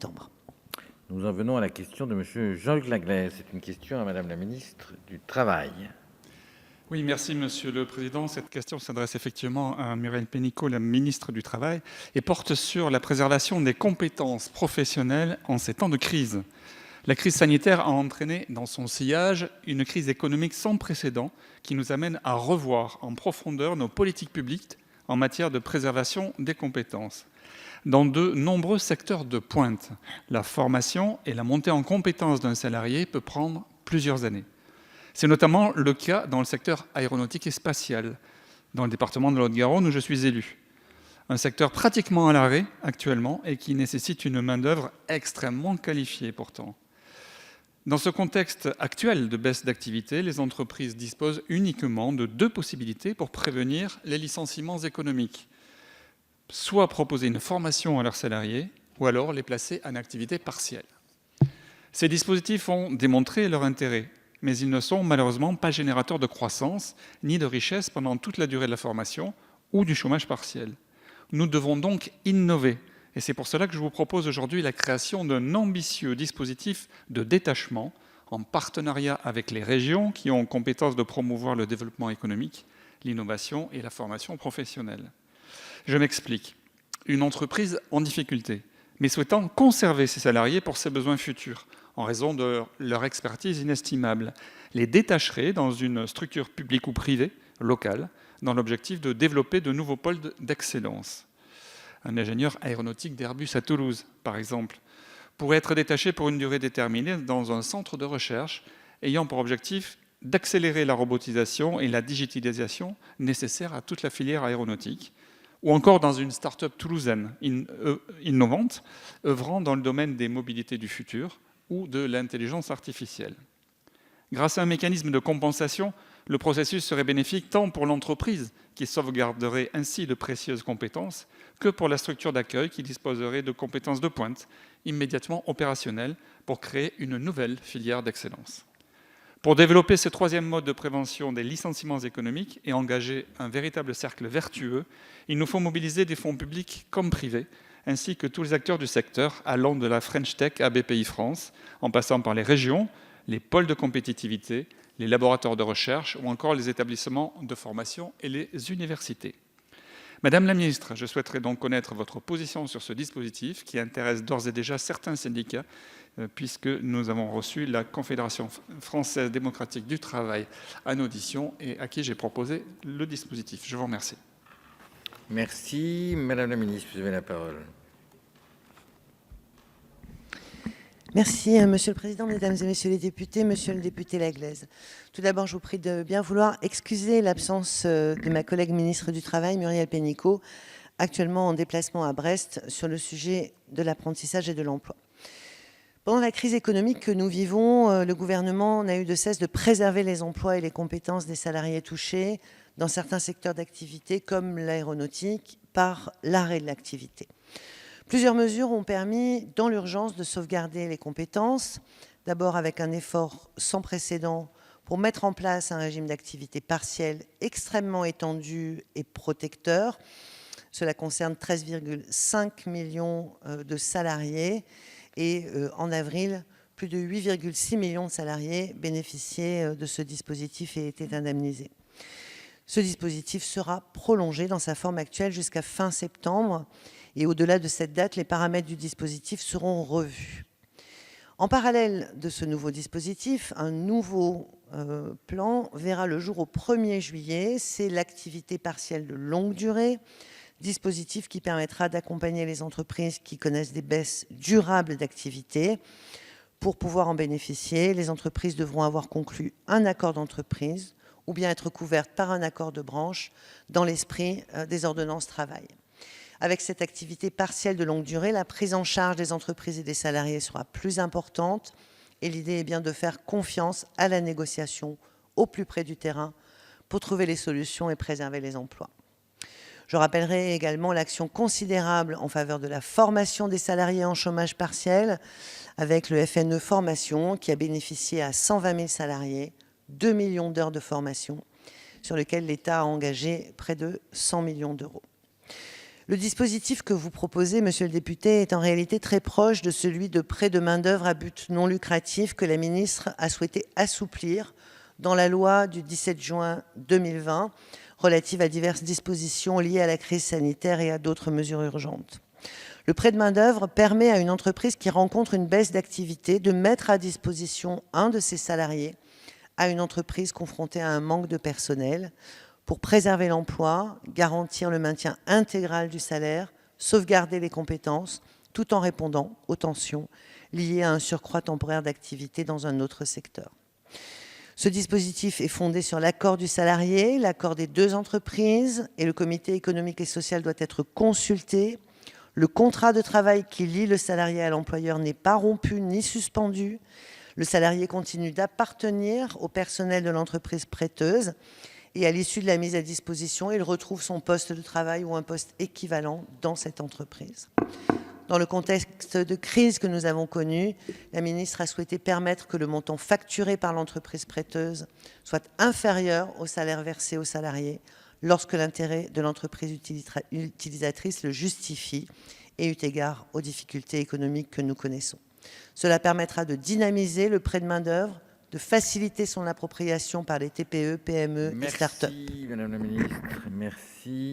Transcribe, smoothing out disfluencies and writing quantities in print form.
septembre. Nous en venons à la question de M. Jean-Luc Laglaise. C'est une question à Madame la ministre du Travail. Oui, merci Monsieur le Président. Cette question s'adresse effectivement à Muriel Pénicaud, la ministre du Travail, et porte sur la préservation des compétences professionnelles en ces temps de crise. La crise sanitaire a entraîné dans son sillage une crise économique sans précédent qui nous amène à revoir en profondeur nos politiques publiques en matière de préservation des compétences. Dans de nombreux secteurs de pointe, la formation et la montée en compétences d'un salarié peut prendre plusieurs années. C'est notamment le cas dans le secteur aéronautique et spatial, dans le département de Lot-et-Garonne où je suis élu. Un secteur pratiquement à l'arrêt actuellement et qui nécessite une main-d'œuvre extrêmement qualifiée pourtant. Dans ce contexte actuel de baisse d'activité, les entreprises disposent uniquement de deux possibilités pour prévenir les licenciements économiques. Soit proposer une formation à leurs salariés, ou alors les placer en activité partielle. Ces dispositifs ont démontré leur intérêt, mais ils ne sont malheureusement pas générateurs de croissance ni de richesse pendant toute la durée de la formation ou du chômage partiel. Nous devons donc innover, et c'est pour cela que je vous propose aujourd'hui la création d'un ambitieux dispositif de détachement en partenariat avec les régions qui ont compétence de promouvoir le développement économique, l'innovation et la formation professionnelle. Je m'explique. Une entreprise en difficulté, mais souhaitant conserver ses salariés pour ses besoins futurs, en raison de leur expertise inestimable, les détacherait dans une structure publique ou privée, locale, dans l'objectif de développer de nouveaux pôles d'excellence. Un ingénieur aéronautique d'Airbus à Toulouse, par exemple, pourrait être détaché pour une durée déterminée dans un centre de recherche ayant pour objectif d'accélérer la robotisation et la digitalisation nécessaires à toute la filière aéronautique, ou encore dans une start-up toulousaine innovante, œuvrant dans le domaine des mobilités du futur ou de l'intelligence artificielle. Grâce à un mécanisme de compensation, le processus serait bénéfique tant pour l'entreprise, qui sauvegarderait ainsi de précieuses compétences, que pour la structure d'accueil qui disposerait de compétences de pointe, immédiatement opérationnelles, pour créer une nouvelle filière d'excellence. Pour développer ce troisième mode de prévention des licenciements économiques et engager un véritable cercle vertueux, il nous faut mobiliser des fonds publics comme privés, ainsi que tous les acteurs du secteur, allant de la French Tech à BPI-France, en passant par les régions, les pôles de compétitivité, les laboratoires de recherche ou encore les établissements de formation et les universités. Madame la ministre, je souhaiterais donc connaître votre position sur ce dispositif qui intéresse d'ores et déjà certains syndicats, puisque nous avons reçu la Confédération française démocratique du travail en audition et à qui j'ai proposé le dispositif. Je vous remercie. Merci. Madame la ministre, vous avez la parole. Merci, Monsieur le Président, Mesdames et Messieurs les députés, Monsieur le député Laglaise. Tout d'abord, je vous prie de bien vouloir excuser l'absence de ma collègue ministre du Travail, Muriel Pénicaud, actuellement en déplacement à Brest sur le sujet de l'apprentissage et de l'emploi. Pendant la crise économique que nous vivons, le gouvernement n'a eu de cesse de préserver les emplois et les compétences des salariés touchés dans certains secteurs d'activité, comme l'aéronautique, par l'arrêt de l'activité. Plusieurs mesures ont permis, dans l'urgence, de sauvegarder les compétences, d'abord avec un effort sans précédent pour mettre en place un régime d'activité partielle extrêmement étendu et protecteur. Cela concerne 13,5 millions de salariés et en avril, plus de 8,6 millions de salariés bénéficiaient de ce dispositif et étaient indemnisés. Ce dispositif sera prolongé dans sa forme actuelle jusqu'à fin septembre. Et au-delà de cette date, les paramètres du dispositif seront revus. En parallèle de ce nouveau dispositif, un nouveau plan verra le jour au 1er juillet. C'est l'activité partielle de longue durée, dispositif qui permettra d'accompagner les entreprises qui connaissent des baisses durables d'activité. Pour pouvoir en bénéficier, les entreprises devront avoir conclu un accord d'entreprise ou bien être couvertes par un accord de branche dans l'esprit des ordonnances travail. Avec cette activité partielle de longue durée, la prise en charge des entreprises et des salariés sera plus importante et l'idée est bien de faire confiance à la négociation au plus près du terrain pour trouver les solutions et préserver les emplois. Je rappellerai également l'action considérable en faveur de la formation des salariés en chômage partiel avec le FNE Formation qui a bénéficié à 120 000 salariés, 2 millions d'heures de formation sur lesquelles l'État a engagé près de 100 millions d'euros. Le dispositif que vous proposez, monsieur le député, est en réalité très proche de celui de prêt de main-d'œuvre à but non lucratif que la ministre a souhaité assouplir dans la loi du 17 juin 2020 relative à diverses dispositions liées à la crise sanitaire et à d'autres mesures urgentes. Le prêt de main-d'œuvre permet à une entreprise qui rencontre une baisse d'activité de mettre à disposition un de ses salariés à une entreprise confrontée à un manque de personnel pour préserver l'emploi, garantir le maintien intégral du salaire, sauvegarder les compétences, tout en répondant aux tensions liées à un surcroît temporaire d'activité dans un autre secteur. Ce dispositif est fondé sur l'accord du salarié, l'accord des deux entreprises, et le comité économique et social doit être consulté. Le contrat de travail qui lie le salarié à l'employeur n'est pas rompu ni suspendu. Le salarié continue d'appartenir au personnel de l'entreprise prêteuse et à l'issue de la mise à disposition, il retrouve son poste de travail ou un poste équivalent dans cette entreprise. Dans le contexte de crise que nous avons connu, la ministre a souhaité permettre que le montant facturé par l'entreprise prêteuse soit inférieur au salaire versé aux salariés lorsque l'intérêt de l'entreprise utilisatrice le justifie et eu égard aux difficultés économiques que nous connaissons. Cela permettra de dynamiser le prêt de main-d'œuvre, de faciliter son appropriation par les TPE, PME et start-up. Merci, Madame la Ministre. Merci.